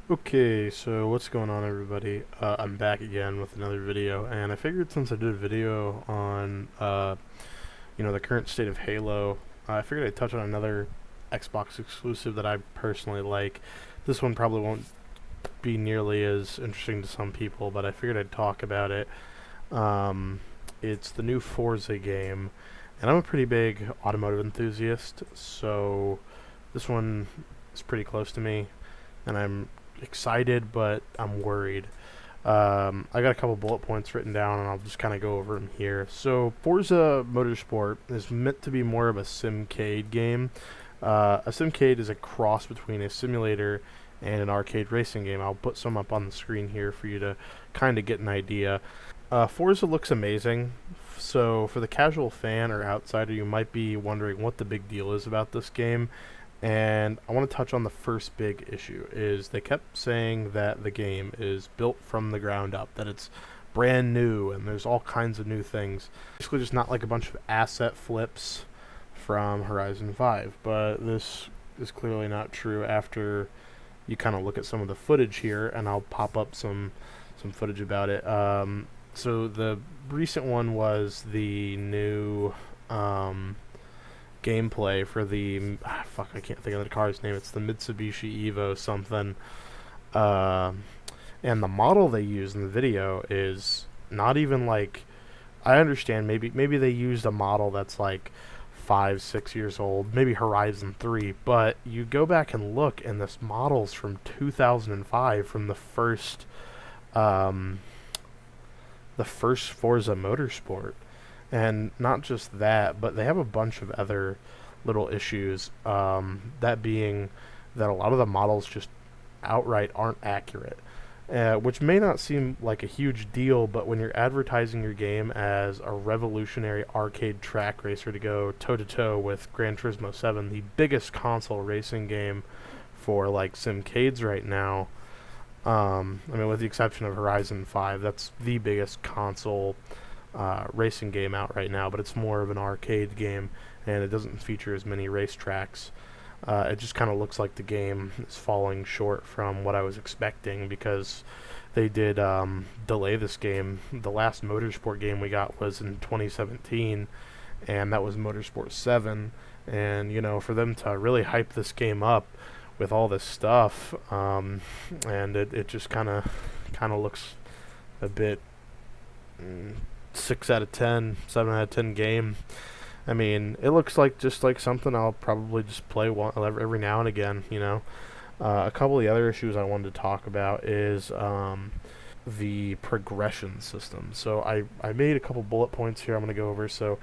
Okay, so what's going on, everybody? I'm back again with another video, and I figured since I did a video on, the current state of Halo, I figured I'd touch on another Xbox exclusive that I personally like. This one probably won't be nearly as interesting to some people, but I figured I'd talk about it. Um, it's the new Forza game, and I'm a pretty big automotive enthusiast, so this one is pretty close to me, and I'm excited, but I'm worried. I got a couple bullet points written down, and I'll just kind of go over them here. So, Forza Motorsport is meant to be more of a simcade game. A simcade is a cross between a simulator and an arcade racing game. I'll put some up on the screen here for you to kind of get an idea. Forza looks amazing. So, for the casual fan or outsider, you might be wondering what the big deal is about this game. And I want to touch on the first big issue is they kept saying that the game is built from the ground up, that it's brand new and there's all kinds of new things. Basically just not like a bunch of asset flips from Horizon 5, but this is clearly not true after you kind of look at some of the footage here, and I'll pop up some footage about it. So the recent one was the new gameplay for the I can't think of the car's name. It's the Mitsubishi Evo something. Uh, and the model they use in the video is not even like, I understand maybe they used a model that's like 5-6 years old, maybe Horizon 3, but you go back and look, and this model's from 2005, from um, the first Forza Motorsport. And not just that, but they have a bunch of other little issues. That being that a lot of the models just outright aren't accurate, which may not seem like a huge deal, but when you're advertising your game as a revolutionary arcade track racer to go toe to toe with Gran Turismo 7, the biggest console racing game for like simcades right now. I mean, with the exception of Horizon 5, that's the biggest console racing game out right now, but it's more of an arcade game, and it doesn't feature as many racetracks. It just kind of looks like the game is falling short from what I was expecting, because they did delay this game. The last Motorsport game we got was in 2017, and that was Motorsport 7. And, for them to really hype this game up with all this stuff, and it just kind of looks a bit 6 out of 10, 7 out of 10 game. I mean, it looks like just like something I'll probably just play every now and again. A couple of the other issues I wanted to talk about is the progression system. So I made a couple bullet points here I'm going to go over. So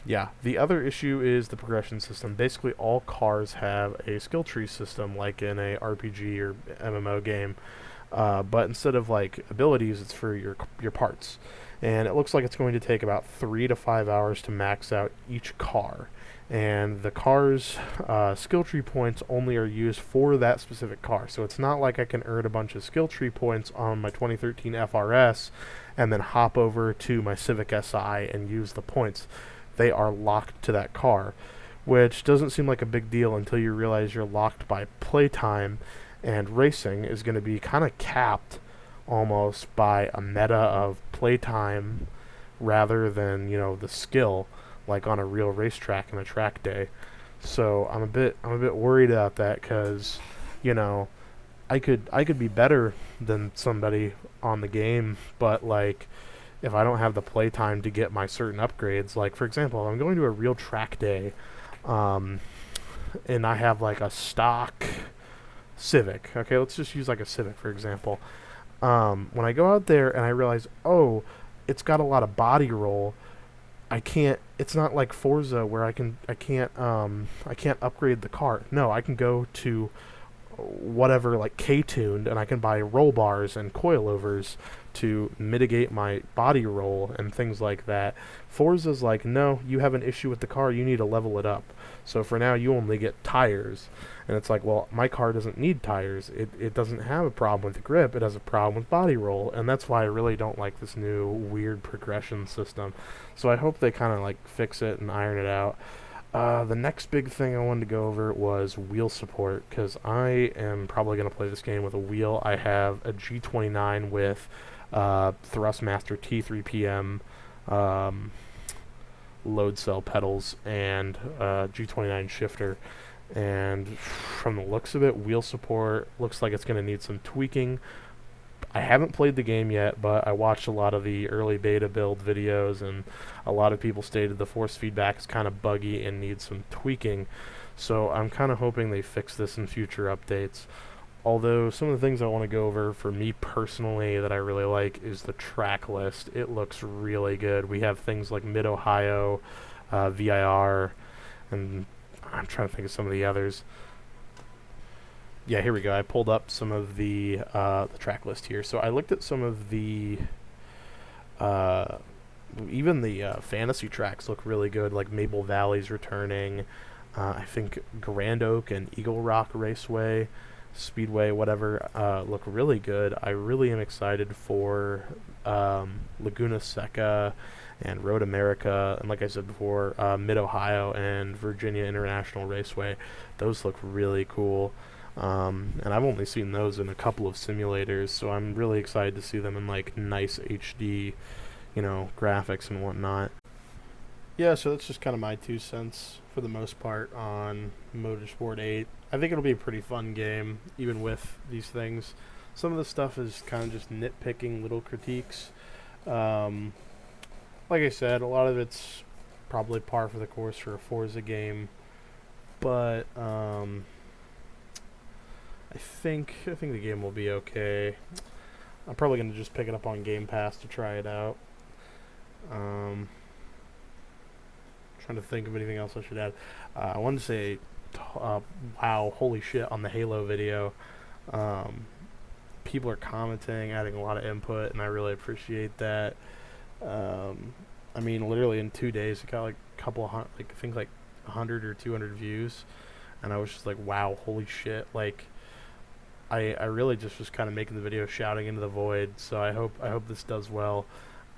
yeah, the other issue is the progression system. Basically, all cars have a skill tree system, like in a RPG or MMO game. But instead of like abilities, it's for your parts, and it looks like it's going to take about 3 to 5 hours to max out each car. And the car's skill tree points only are used for that specific car, so it's not like I can earn a bunch of skill tree points on my 2013 FRS and then hop over to my Civic Si and use the points. They are locked to that car, which doesn't seem like a big deal until you realize you're locked by playtime, and racing is going to be kind of capped almost by a meta of playtime rather than the skill, like on a real racetrack and a track day. So I'm a bit worried about that, because you know I could be better than somebody on the game, but like, if I don't have the playtime to get my certain upgrades, like for example, if I'm going to a real track day, um, and I have like a stock Civic. Okay, let's just use like a Civic for example. When I go out there and I realize, oh, it's got a lot of body roll, I can't. It's not like Forza where I can't upgrade the car. No, I can go to whatever like K-tuned, and I can buy roll bars and coilovers to mitigate my body roll and things like that. Forza's like, no, you have an issue with the car, you need to level it up. So for now, you only get tires. And it's like, well, my car doesn't need tires. It doesn't have a problem with the grip. It has a problem with body roll. And that's why I really don't like this new weird progression system. So I hope they kind of like fix it and iron it out. The next big thing I wanted to go over was wheel support, because I am probably going to play this game with a wheel. I have a G29 with Thrustmaster T3PM load cell pedals and G29 shifter. And from the looks of it, wheel support looks like it's going to need some tweaking. I haven't played the game yet, but I watched a lot of the early beta build videos, and a lot of people stated the force feedback is kind of buggy and needs some tweaking. So I'm kind of hoping they fix this in future updates. Although some of the things I want to go over for me personally that I really like is the track list. It looks really good. We have things like Mid-Ohio, VIR, and I'm trying to think of some of the others. Yeah, here we go. I pulled up some of the track list here. So I looked at some of the uh, even the fantasy tracks look really good. Like Maple Valley's returning. I think Grand Oak and Eagle Rock Raceway, Speedway, whatever, look really good. I really am excited for Laguna Seca and Road America, and like I said before, Mid Ohio and Virginia International Raceway. Those look really cool. And I've only seen those in a couple of simulators, so I'm really excited to see them in like nice HD, graphics and whatnot. Yeah, so that's just kind of my 2 cents for the most part on Motorsport 8. I think it'll be a pretty fun game, even with these things. Some of the stuff is kind of just nitpicking little critiques. Um, like I said, a lot of it's probably par for the course for a Forza game, but I think the game will be okay. I'm probably gonna just pick it up on Game Pass to try it out. Um, Trying to think of anything else I should add. I wanted to say, wow, holy shit, on the Halo video. Um, People are commenting, adding a lot of input, and I really appreciate that. I mean, literally in 2 days, it got like a couple of like I think like 100 or 200 views, and I was just like, wow, holy shit, like. I really just was kind of making the video shouting into the void, so I hope this does well.